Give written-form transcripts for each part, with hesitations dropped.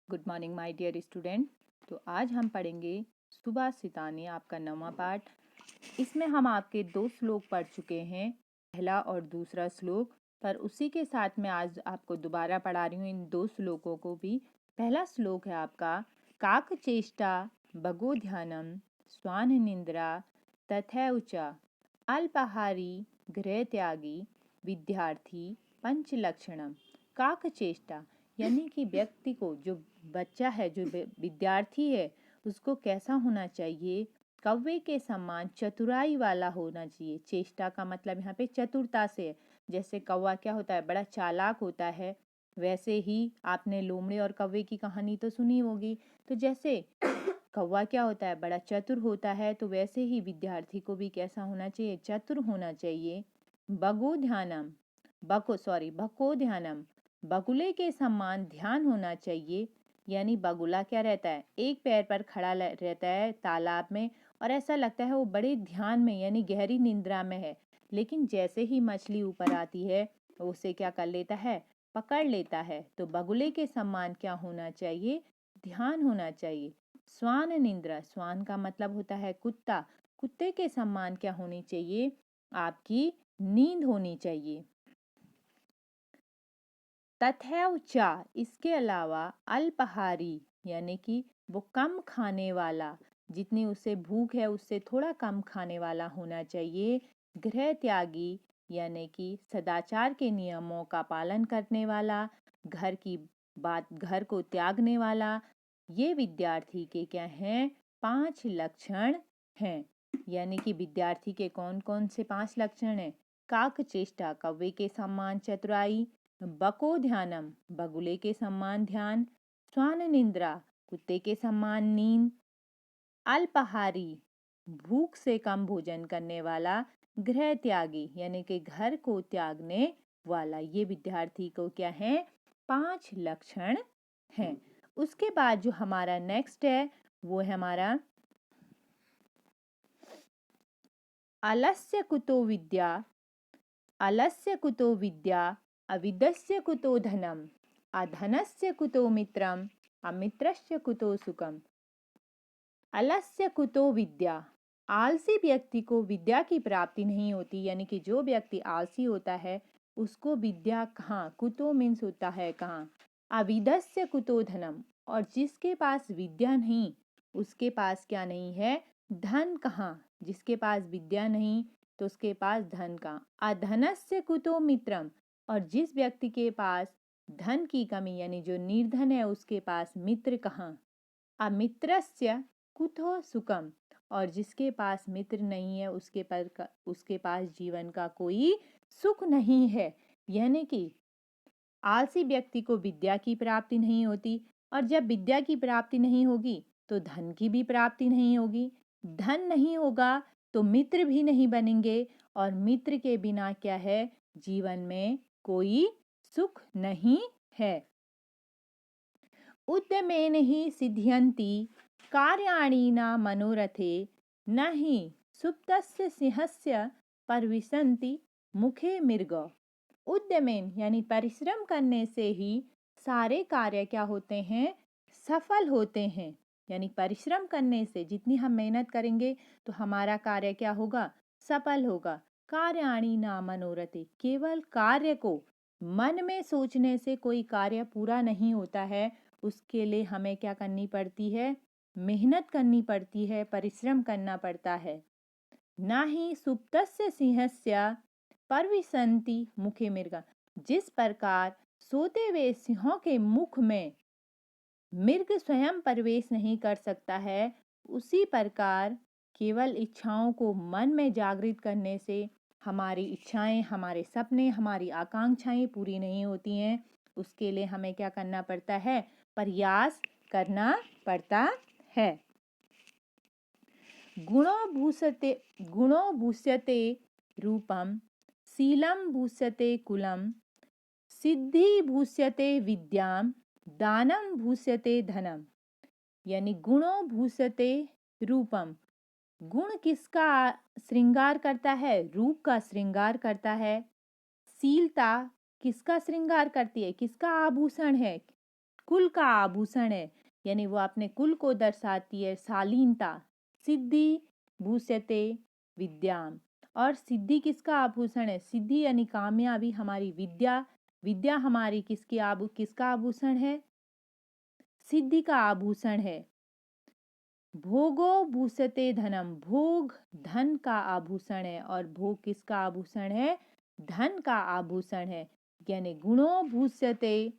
Good morning my dear student. तो आज हम पढ़ेंगे सुभाषितानी, आपका 9वां पाठ। इसमें हम आपके 2 श्लोक पढ़ चुके हैं, पहला और दूसरा श्लोक। पर उसी के साथ में आज आपको दोबारा पढ़ा रही हूँ इन 2 श्लोकों को भी। पहला श्लोक है आपका काक चेष्टा बगो ध्यानम स्वान निंद्रा तथैव च अल्पाहारी गृह त्यागी विद्यार्थी पंच लक्षणम। काक चेष्टा यानी कि व्यक्ति को, जो बच्चा है, जो विद्यार्थी है, उसको कैसा होना चाहिए? कौवे के समान चतुराई वाला होना चाहिए। चेष्टा का मतलब यहाँ पे चतुरता से है। जैसे कौवा क्या होता है, बड़ा चालाक होता है, वैसे ही आपने लोमड़े और कौवे की कहानी तो सुनी होगी। तो जैसे कौवा क्या होता है, बड़ा चतुर होता है, तो वैसे ही विद्यार्थी को भी कैसा होना चाहिए? चतुर होना चाहिए। बगो ध्यानम, भको ध्यानम, बगुले के समान ध्यान होना चाहिए। यानी बगुला क्या रहता है, एक पैर पर खड़ा रहता है तालाब में, और ऐसा लगता है वो बड़े ध्यान में यानी गहरी निंद्रा में है। लेकिन जैसे ही मछली ऊपर आती है, उसे क्या कर लेता है? पकड़ लेता है। तो बगुले के समान क्या होना चाहिए? ध्यान होना चाहिए। स्वान निंद्रा, स्वान का मतलब होता है कुत्ता। कुत्ते के समान क्या होनी चाहिए? आपकी नींद होनी चाहिए। तथैव च, इसके अलावा अल्पाहारी यानी कि वो कम खाने वाला, जितनी उसे भूख है उससे थोड़ा कम खाने वाला होना चाहिए। गृह त्यागी यानी कि सदाचार के नियमों का पालन करने वाला, घर को त्यागने वाला। ये विद्यार्थी के क्या हैं? 5 लक्षण हैं। यानी कि विद्यार्थी के कौन कौन से 5 लक्षण हैं? काक चेष्टा, कौवे के समान चतुराई। बको ध्यानम, बगुले के समान ध्यान। स्वान निंद्रा, कुत्ते के समान नींद। अल्पाहारी, भूख से कम भोजन करने वाला। गृह त्यागी यानी कि घर को त्यागने वाला। ये विद्यार्थी को क्या है? 5 लक्षण हैं। उसके बाद जो हमारा नेक्स्ट है वो है हमारा अलस्य कुतो विद्या अविद्यस्य कुतो धनम अधनस्य कुतो मित्रम अमित्रस्य कुतो सुखम। अलस्य कुतो विद्या, आलसी व्यक्ति को विद्या की प्राप्ति नहीं होती। यानी कि जो व्यक्ति आलसी होता है उसको विद्या कहाँ? कुतो मीन्स होता है कहाँ? अविद्यस्य कुतो धनम, और जिसके पास विद्या नहीं उसके पास क्या नहीं है? धन कहाँ? जिसके पास विद्या नहीं तो उसके पास धन कहाँ? अधनस्य कुतो मित्रम, और जिस व्यक्ति के पास धन की कमी यानी जो निर्धन है उसके पास मित्र कहाँ? अमित्रस्य कुतो सुखम, और जिसके पास मित्र नहीं है उसके पास जीवन का कोई सुख नहीं है। यानी कि आलसी व्यक्ति को विद्या की प्राप्ति नहीं होती, और जब विद्या की प्राप्ति नहीं होगी तो धन की भी प्राप्ति नहीं होगी। धन नहीं होगा तो मित्र भी नहीं बनेंगे, और मित्र के बिना क्या है? जीवन में कोई सुख नहीं है। उद्यमेन हि सिद्ध्यन्ति कार्याणि न मनोरथे, न हि सुप्तस्य सिंहस्य परविशन्ति मुखे मृग। उद्यमेन यानी परिश्रम करने से ही सारे कार्य क्या होते हैं? सफल होते हैं। यानी परिश्रम करने से जितनी हम मेहनत करेंगे तो हमारा कार्य क्या होगा? सफल होगा। कार्याणि न मनोरथे, केवल कार्य को मन में सोचने से कोई कार्य पूरा नहीं होता है। उसके लिए हमें क्या करनी पड़ती है? मेहनत करनी पड़ती है, परिश्रम करना पड़ता है। ना ही सुप्तस्य सिंहस्य परविशन्ति मुखे मृगा, जिस प्रकार सोते हुए सिंहों के मुख में मृग स्वयं प्रवेश नहीं कर सकता है, उसी प्रकार केवल इच्छाओं को मन में जागृत करने से हमारी इच्छाएं, हमारे सपने, हमारी आकांक्षाएं पूरी नहीं होती हैं। उसके लिए हमें क्या करना पड़ता है? प्रयास करना पड़ता है। गुणो भूस्यते रूपम, शीलम भूस्यते कुलम, सिद्धि भूस्यते विद्याम, दानम भूस्यते धनम। यानी गुणो भूस्यते रूपम, गुण किसका श्रृंगार करता है? रूप का श्रृंगार करता है। शीलता किसका श्रृंगार करती है? किसका आभूषण है? कुल का आभूषण है, यानी वो अपने कुल को दर्शाती है। शालीनता, सिद्धि भूषते विद्याम। और सिद्धि किसका आभूषण है? सिद्धि यानी कामयाबी, हमारी विद्या, विद्या हमारी किसका आभूषण है? सिद्धि का आभूषण है। भोगो भूषते धनम, भोग धन का आभूषण है, और भोग किसका आभूषण है? धन का आभूषण है। यानी गुणो भूषते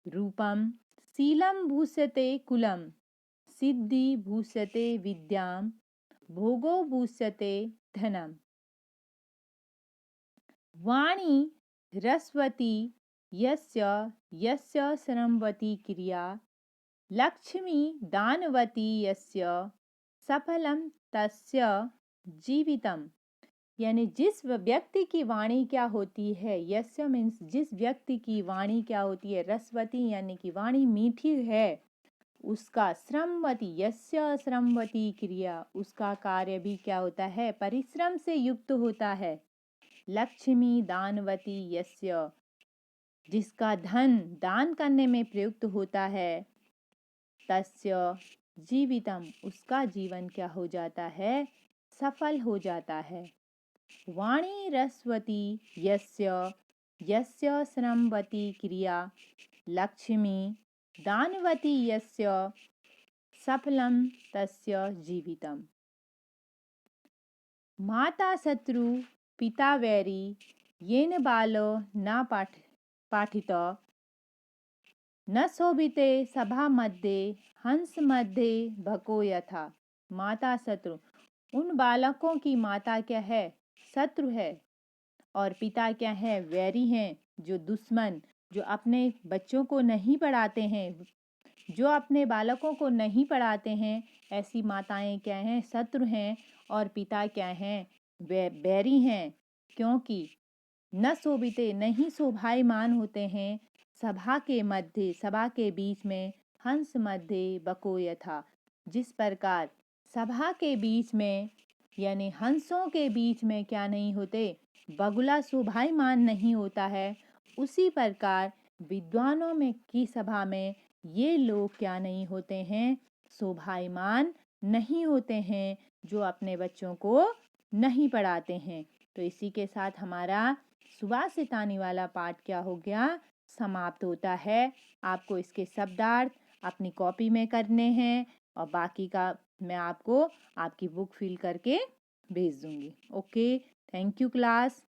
रूपम, शीलम भूषते कुलम, सिद्धि भूषते विद्याम, भोगो भूषते धनम। वाणी रसवती यस्य यस्य श्रमवती क्रिया, लक्ष्मी दानवती यस्य सफलम तस्य जीवितम। यानी जिस व्यक्ति की वाणी क्या होती है, यस्य मीन्स जिस व्यक्ति की वाणी क्या होती है, रसवती यानी कि वाणी मीठी है, उसका श्रमवती, यस्य श्रमवती क्रिया, उसका कार्य भी क्या होता है? परिश्रम से युक्त होता है। लक्ष्मी दानवती यस्य, जिसका धन दान करने में प्रयुक्त होता है, तस्य जीवितम, उसका जीवन क्या हो जाता है? सफल हो जाता है। वाणी रसवती यस्य यस्य श्रमवती क्रिया, लक्ष्मी दानवती यस्य सफलम तस्य जीवितम। माता शत्रु पिता वैरी, येन बालो न पाठित, न शोभिते सभा मध्ये, हंस मध्ये भको यथा। माता शत्रु, उन बालकों की माता क्या है? शत्रु है। और पिता क्या है? वैरी हैं, जो दुश्मन, जो अपने बच्चों को नहीं पढ़ाते हैं, जो अपने बालकों को नहीं पढ़ाते हैं, ऐसी माताएं क्या हैं? शत्रु हैं। और पिता क्या हैं? बैरी हैं। क्योंकि न शोभिते, नहीं शोभायमान होते हैं, सभा के मध्य, सभा के बीच में, हंस मध्य बको यथा, जिस प्रकार सभा के बीच में यानी हंसों के बीच में क्या नहीं होते? बगुला शोभायमान नहीं होता है, उसी प्रकार विद्वानों में की सभा में ये लोग क्या नहीं होते हैं? शोभायमान नहीं होते हैं, जो अपने बच्चों को नहीं पढ़ाते हैं। तो इसी के साथ हमारा सुभाषितानी वाला पाठ क्या हो गया? समाप्त होता है। आपको इसके शब्दार्थ अपनी कॉपी में करने हैं, और बाकी का मैं आपको आपकी बुक फिल करके भेज दूंगी। Okay, thank you class.